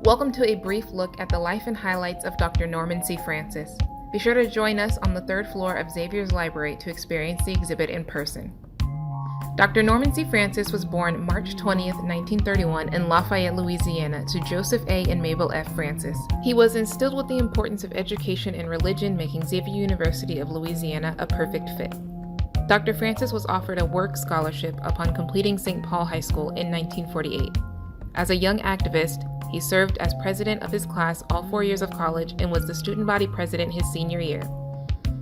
Welcome to a brief look at the life and highlights of Dr. Norman C. Francis. Be sure to join us on the third floor of Xavier's library to experience the exhibit in person. Dr. Norman C. Francis was born March 20th, 1931 in Lafayette, Louisiana to Joseph A. and Mabel F. Francis. He was instilled with the importance of education and religion, making Xavier University of Louisiana a perfect fit. Dr. Francis was offered a work scholarship upon completing St. Paul High School in 1948. As a young activist, he served as president of his class all 4 years of college and was the student body president his senior year.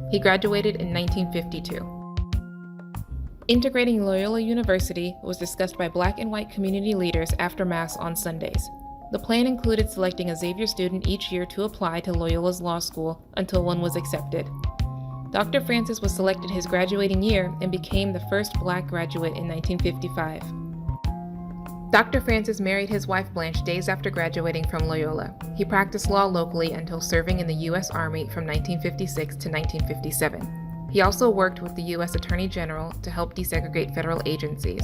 He graduated in 1952. Integrating Loyola University was discussed by Black and white community leaders after Mass on Sundays. The plan included selecting a Xavier student each year to apply to Loyola's law school until one was accepted. Dr. Francis was selected his graduating year and became the first Black graduate in 1955. Dr. Francis married his wife Blanche days after graduating from Loyola. He practiced law locally until serving in the U.S. Army from 1956 to 1957. He also worked with the U.S. Attorney General to help desegregate federal agencies.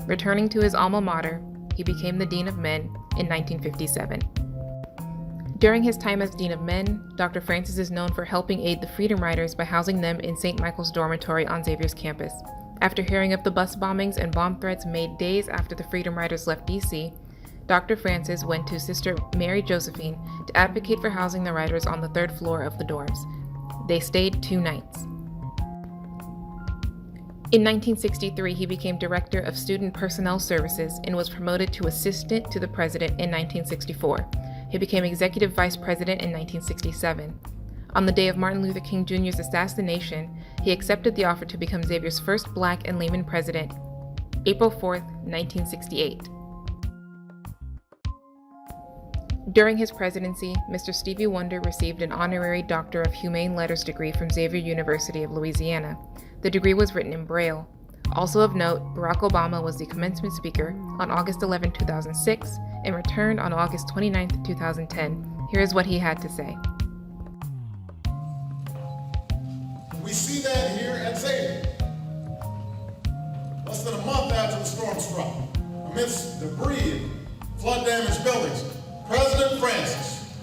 Returning to his alma mater, he became the Dean of Men in 1957. During his time as Dean of Men, Dr. Francis is known for helping aid the Freedom Riders by housing them in St. Michael's dormitory on Xavier's campus. After hearing of the bus bombings and bomb threats made days after the Freedom Riders left D.C., Dr. Francis went to Sister Mary Josephine to advocate for housing the riders on the third floor of the dorms. They stayed 2 nights. In 1963, he became Director of Student Personnel Services and was promoted to Assistant to the President in 1964. He became Executive Vice President in 1967. On the day of Martin Luther King Jr.'s assassination, he accepted the offer to become Xavier's first Black and layman president, April 4, 1968. During his presidency, Mr. Stevie Wonder received an honorary Doctor of Humane Letters degree from Xavier University of Louisiana. The degree was written in Braille. Also of note, Barack Obama was the commencement speaker on August 11, 2006, and returned on August 29, 2010. Here's what he had to say. We see that here at Xavier. Less than a month after the storm struck, amidst debris and flood-damaged buildings, President Francis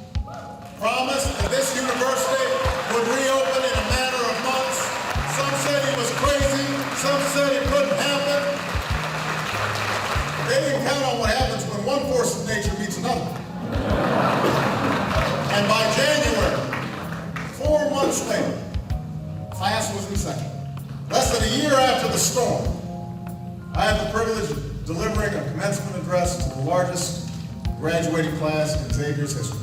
promised that this university would reopen in a matter of months. Some said he was crazy, some said it couldn't happen. They didn't count on what happens when one force of nature meets another. And by January, 4 months later, class was in session. Less than a year after the storm, I had the privilege of delivering a commencement address to the largest graduating class in Xavier's history.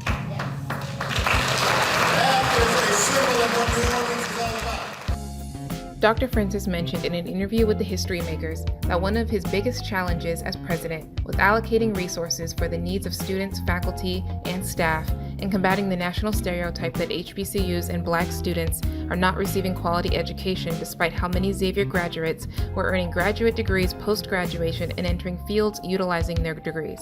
That is a symbol of what New Orleans is all about. Dr. Francis mentioned in an interview with the History Makers that one of his biggest challenges as president was allocating resources for the needs of students, faculty, and staff, and combating the national stereotype that HBCUs and Black students are not receiving quality education despite how many Xavier graduates were earning graduate degrees post-graduation and entering fields utilizing their degrees.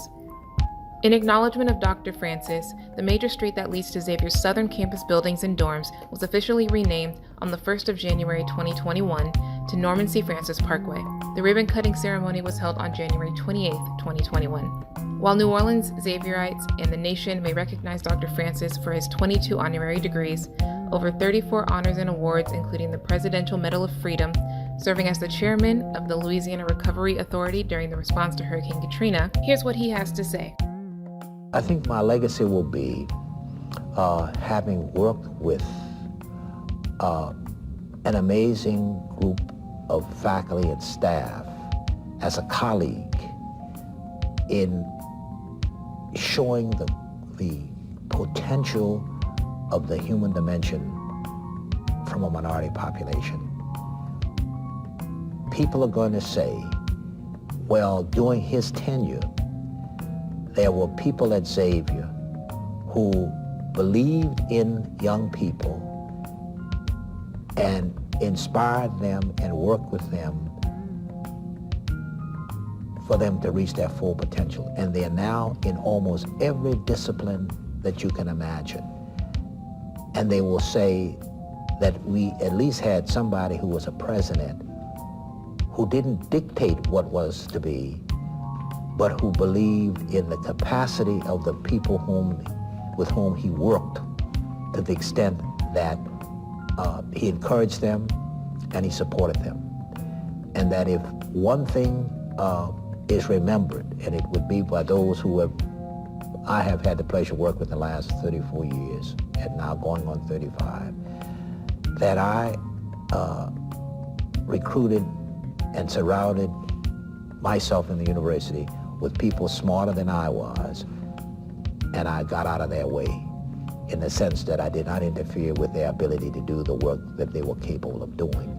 In acknowledgement of Dr. Francis, the major street that leads to Xavier's southern campus buildings and dorms was officially renamed on the 1st of January 2021 to Norman C. Francis Parkway. The ribbon-cutting ceremony was held on January 28, 2021. While New Orleans Xavierites and the nation may recognize Dr. Francis for his 22 honorary degrees, over 34 honors and awards, including the Presidential Medal of Freedom, serving as the chairman of the Louisiana Recovery Authority during the response to Hurricane Katrina, here's what he has to say. I think my legacy will be having worked with an amazing group of faculty and staff as a colleague in showing the potential of the human dimension from a minority population. People are going to say, well, during his tenure, there were people at Xavier who believed in young people and inspired them and worked with them for them to reach their full potential. And they're now in almost every discipline that you can imagine. And they will say that we at least had somebody who was a president who didn't dictate what was to be, but who believed in the capacity of the people with whom he worked, to the extent that he encouraged them and he supported them. And that if one thing is remembered, and it would be by those I have had the pleasure to work with in the last 34 years, and now going on 35, that I recruited and surrounded myself in the university with people smarter than I was, and I got out of their way in the sense that I did not interfere with their ability to do the work that they were capable of doing.